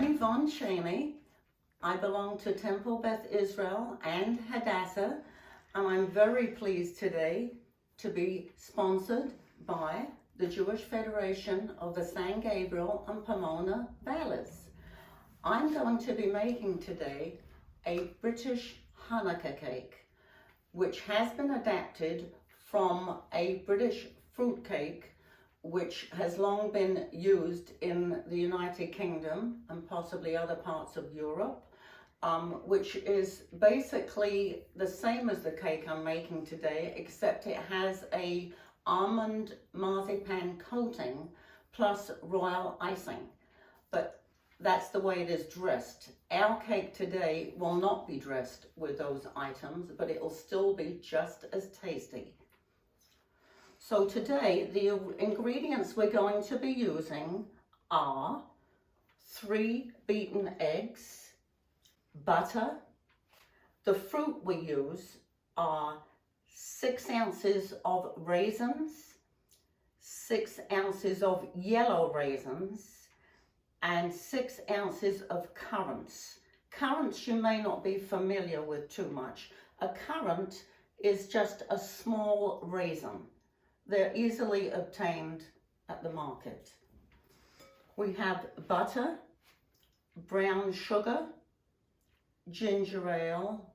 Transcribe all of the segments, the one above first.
I'm Yvonne Cheney. I belong to Temple Beth Israel and Hadassah, and I'm very pleased today to be sponsored by the Jewish Federation of the San Gabriel and Pomona Valleys. I'm going to be making today a British Hanukkah cake, which has been adapted from a British fruitcake which has long been used in the United Kingdom and possibly other parts of Europe, which is basically the same as the cake I'm making today, except it has a almond marzipan coating plus royal icing. But that's the way it is dressed. Our cake today will not be dressed with those items, but it will still be just as tasty. So today, the ingredients we're going to be using are 3 beaten eggs, butter. The fruit we use are 6 ounces of raisins, 6 ounces of yellow raisins, and 6 ounces of currants. Currants you may not be familiar with too much. A currant is just a small raisin. They're easily obtained at the market. We have butter, brown sugar, ginger ale,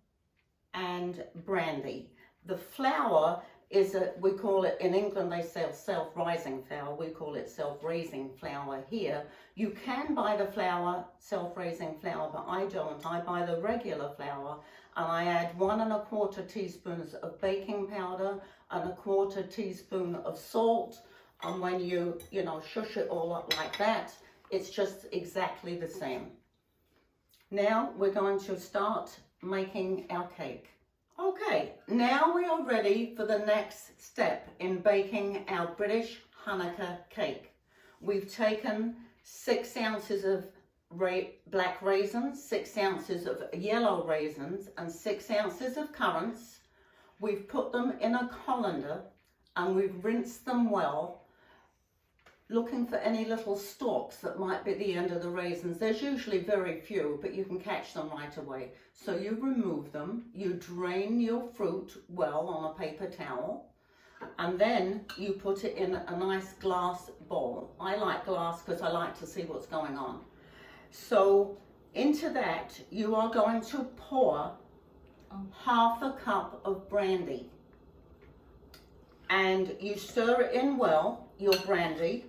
and brandy. The flour is we call it, in England they sell self-rising flour, we call it self-raising flour here. You can buy the flour, self-raising flour, but I don't. I buy the regular flour, and I add 1 1/4 teaspoons of baking powder and 1/4 teaspoon of salt. And when you shush it all up like that, it's just exactly the same. Now we're going to start making our cake. Okay, now we are ready for the next step in baking our British Hanukkah cake. We've taken 6 ounces of black raisins, 6 ounces of yellow raisins, and 6 ounces of currants. We've put them in a colander and we've rinsed them well, looking for any little stalks that might be at the end of the raisins. There's usually very few, but you can catch them right away. So you remove them, you drain your fruit well on a paper towel, and then you put it in a nice glass bowl. I like glass because I like to see what's going on. So into that, you are going to pour 1/2 cup of brandy. And you stir it in well, your brandy.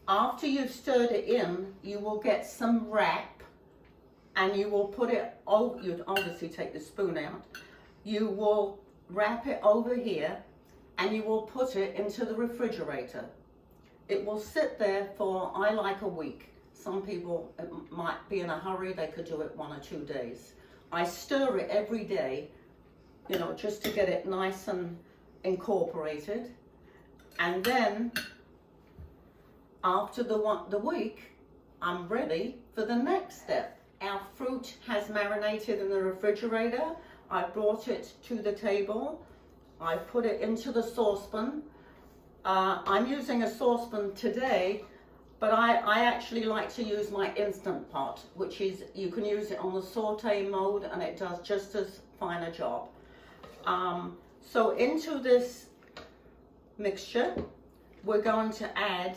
After you've stirred it in, you will get some wrap and you will put it, you'd obviously take the spoon out. You will wrap it over here and you will put it into the refrigerator. It will sit there for, I like, a week. Some people might be in a hurry, they could do it 1 or 2 days. I stir it every day, just to get it nice and incorporated. And then after the week, I'm ready for the next step. Our fruit has marinated in the refrigerator. I brought it to the table. I put it into the saucepan. I'm using a saucepan today, but I actually like to use my Instant Pot, which is, you can use it on the saute mode and it does just as fine a job. So into this mixture, we're going to add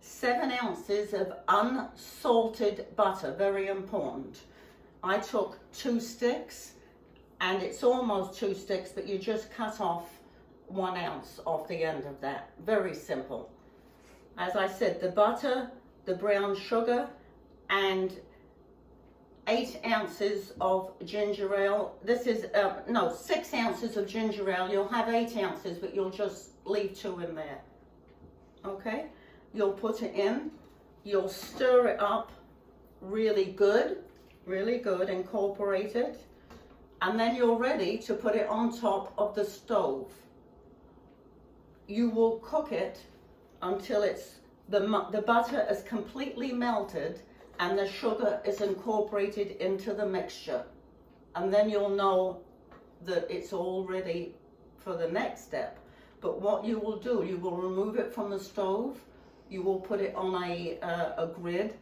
7 ounces of unsalted butter, very important. I took 2 sticks, and it's almost 2 sticks, but you just cut off 1 ounce off the end of that. Very simple. As I said, the butter, the brown sugar, and 8 ounces of ginger ale. This is, 6 ounces of ginger ale. You'll have 8 ounces, but you'll just leave 2 in there. Okay? You'll put it in, you'll stir it up really good, incorporate it, and then you're ready to put it on top of the stove. You will cook it until the butter is completely melted and the sugar is incorporated into the mixture. And then you'll know that it's all ready for the next step. But what you will do, you will remove it from the stove, you will put it on a grid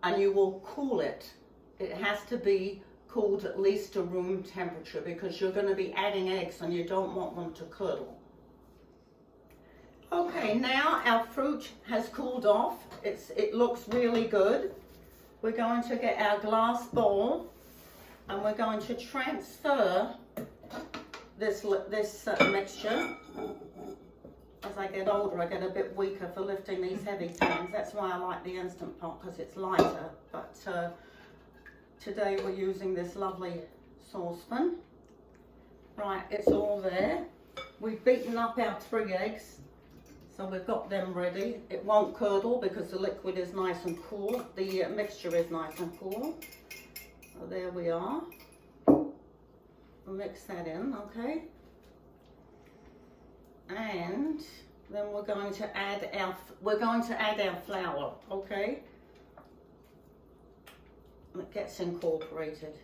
and you will cool it. It has to be cooled at least to room temperature because you're going to be adding eggs and you don't want them to curdle. Okay, now our fruit has cooled off. It looks really good. We're going to get our glass bowl and we're going to transfer this mixture. As I get older, I get a bit weaker for lifting these heavy pans. That's why I like the Instant Pot, because it's lighter. But today we're using this lovely saucepan. Right, it's all there. We've beaten up our 3 eggs, so we've got them ready. It won't curdle because the liquid is nice and cool. The mixture is nice and cool. So there we are. We'll mix that in, okay? And then we're going to add our flour, okay? It gets incorporated.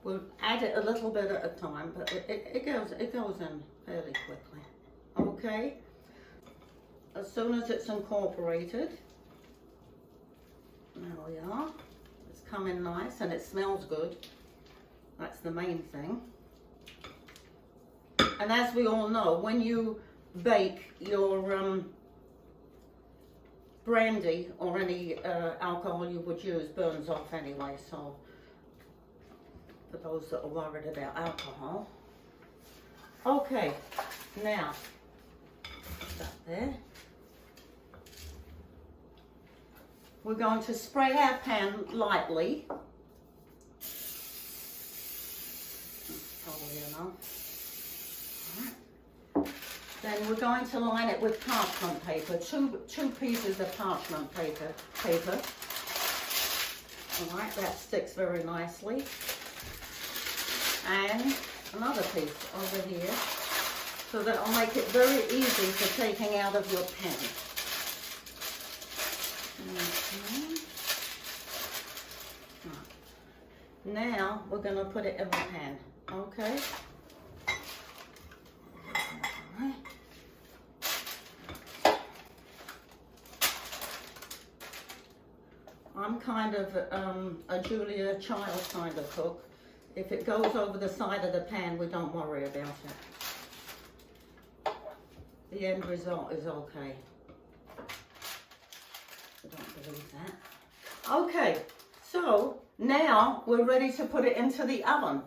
We'll add it a little bit at a time, but it goes in fairly quickly, okay? As soon as it's incorporated, there we are. It's coming nice and it smells good. That's the main thing. And as we all know, when you bake, your brandy or any alcohol you would use burns off anyway, so for those that are worried about alcohol. Okay, now, put that there. We're going to spray our pan lightly. That's probably enough. Then we're going to line it with parchment paper, two pieces of parchment paper. All right, that sticks very nicely. And another piece over here, so that will make it very easy for taking out of your pan. Okay. Now we're going to put it in the pan, okay? I'm kind of a Julia Child kind of cook. If it goes over the side of the pan, we don't worry about it. The end result is okay. I don't believe that. Okay, so now we're ready to put it into the oven.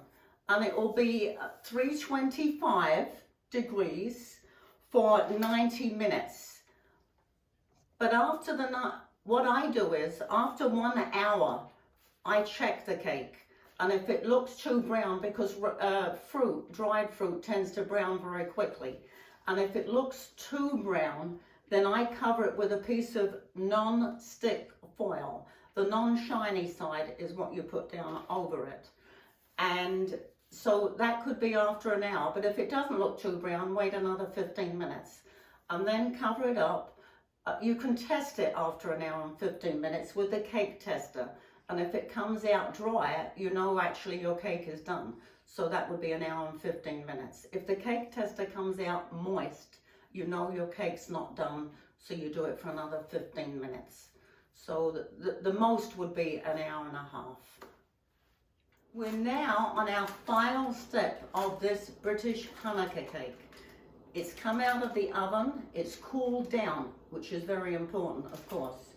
And it will be 325 degrees for 90 minutes. But after what I do is, after 1 hour, I check the cake. And if it looks too brown, because dried fruit tends to brown very quickly. And if it looks too brown, then I cover it with a piece of non-stick foil. The non-shiny side is what you put down over it. And so that could be after an hour. But if it doesn't look too brown, wait another 15 minutes. And then cover it up. You can test it after an hour and 15 minutes with the cake tester. And if it comes out dry, you know actually your cake is done. So that would be an hour and 15 minutes. If the cake tester comes out moist, you know your cake's not done, so you do it for another 15 minutes. So the most would be an hour and a half. We're now on our final step of this British Hanukkah cake. It's come out of the oven, it's cooled down, which is very important, of course.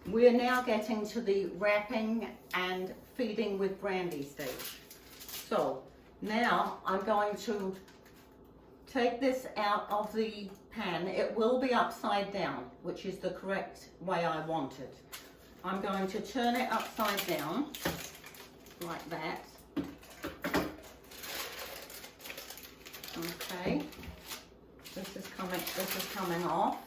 We're now getting to the wrapping and feeding with brandy stage. So now I'm going to take this out of the pan. It will be upside down, which is the correct way I want it. I'm going to turn it upside down, like that. Okay. This is coming off.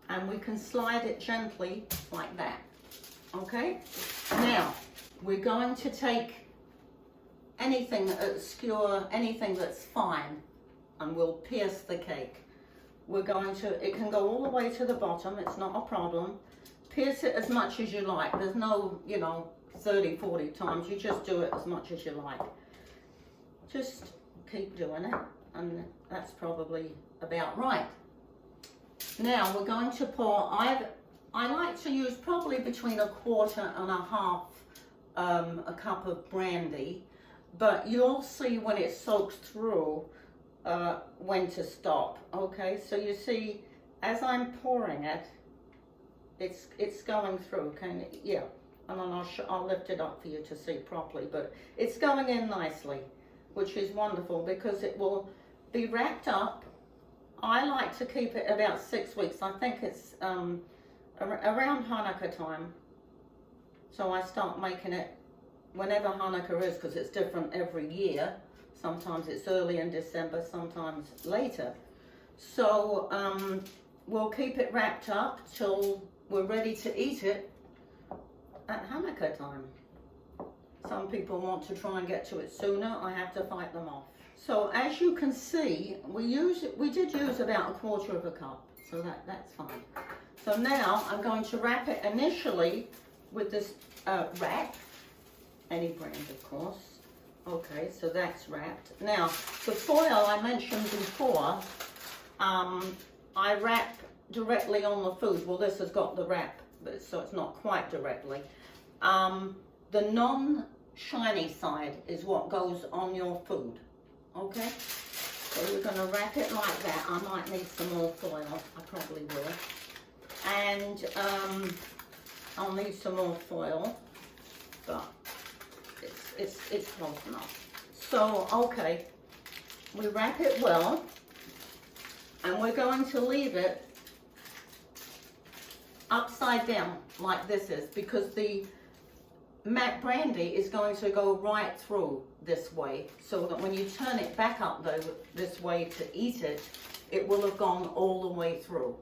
And we can slide it gently like that. Okay? Now, we're going to take anything skewer, anything that's fine, and we'll pierce the cake. We're going to, it can go all the way to the bottom, it's not a problem. Pierce it as much as you like. There's no, 30, 40 times. You just do it as much as you like. Just keep doing it, and that's probably about right. Now we're going to pour, I've I like to use probably between a quarter and a half a cup of brandy, but you'll see when it soaks through when to stop. Okay, so you see as I'm pouring it, it's going through. Yeah, and then I'll lift it up for you to see properly, but it's going in nicely, which is wonderful because it will be wrapped up. I like to keep it about 6 weeks. I think it's around Hanukkah time. So I start making it whenever Hanukkah is, because it's different every year. Sometimes it's early in December, sometimes later. So we'll keep it wrapped up till we're ready to eat it at Hanukkah time. Some people want to try and get to it sooner. I have to fight them off. So as you can see, we did use about a quarter of a cup, so that's fine. So now I'm going to wrap it initially with this wrap, any brand of course. Okay, so that's wrapped. Now the foil I mentioned before, I wrap directly on the food. Well, this has got the wrap, so it's not quite directly. The non-shiny side is what goes on your food. Okay, so we're going to wrap it like that. I might need some more foil. I probably will. And I'll need some more foil, but it's close enough. So, okay, we wrap it well, and we're going to leave it upside down like this is, because the matte brandy is going to go right through this way, so that when you turn it back up though this way to eat it, it will have gone all the way through.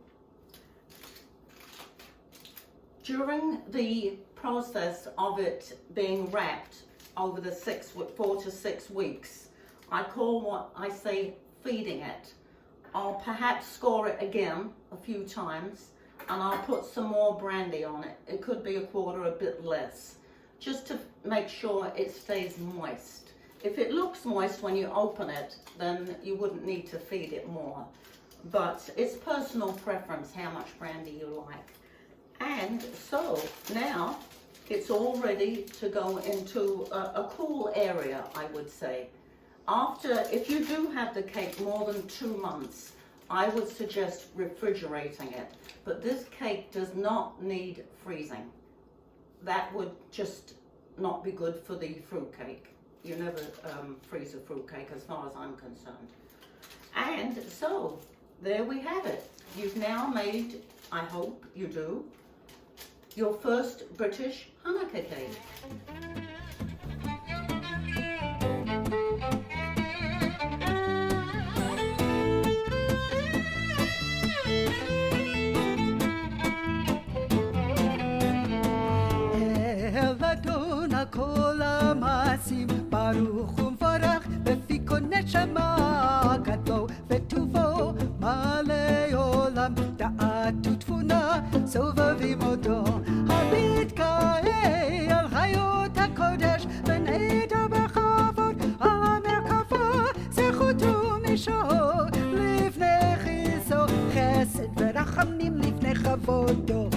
During the process of it being wrapped over the 4 to 6 weeks, I call what I say feeding it. I'll perhaps score it again a few times, and I'll put some more brandy on it. It could be a quarter, a bit less, just to make sure it stays moist. If it looks moist when you open it, then you wouldn't need to feed it more. But it's personal preference how much brandy you like. And so now it's all ready to go into a cool area, I would say. If you do have the cake more than 2 months, I would suggest refrigerating it. But this cake does not need freezing. That would just not be good for the fruitcake. You never freeze a fruitcake as far as I'm concerned. And so there we have it. You've now made, I hope you do, your first British Hanukkah cake. כל המעשים ברוך ומבורך בפי כל נשמה גדלו וטובו מלא עולם דעת ותבונה סובבים אותו הביט כאל חיות הקודש ונעדר בכבוד המרכבה זכותו משור לפני חיסו חסד ורחמים לפני כבודו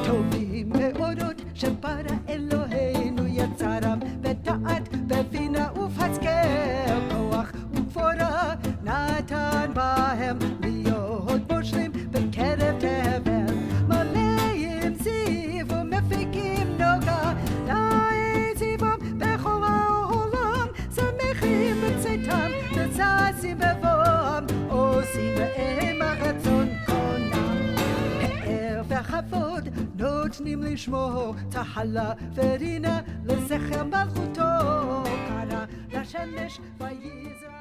טובים מאורות שברא אלוהינו יצרם בדעת בבינה ובהשכל כוח וגבורה נתן בהם להיות מושלים בקרב תבל מלאים זיו ומפיקים נוגה לעזיבם בכל העולם שמחים בצאתם וזזים בבואם עושים בהם הרצון קונם פאר וכבוד נותנים לשמו תחלה ורינה לזכר מלכותו קרא לשמש ויזרח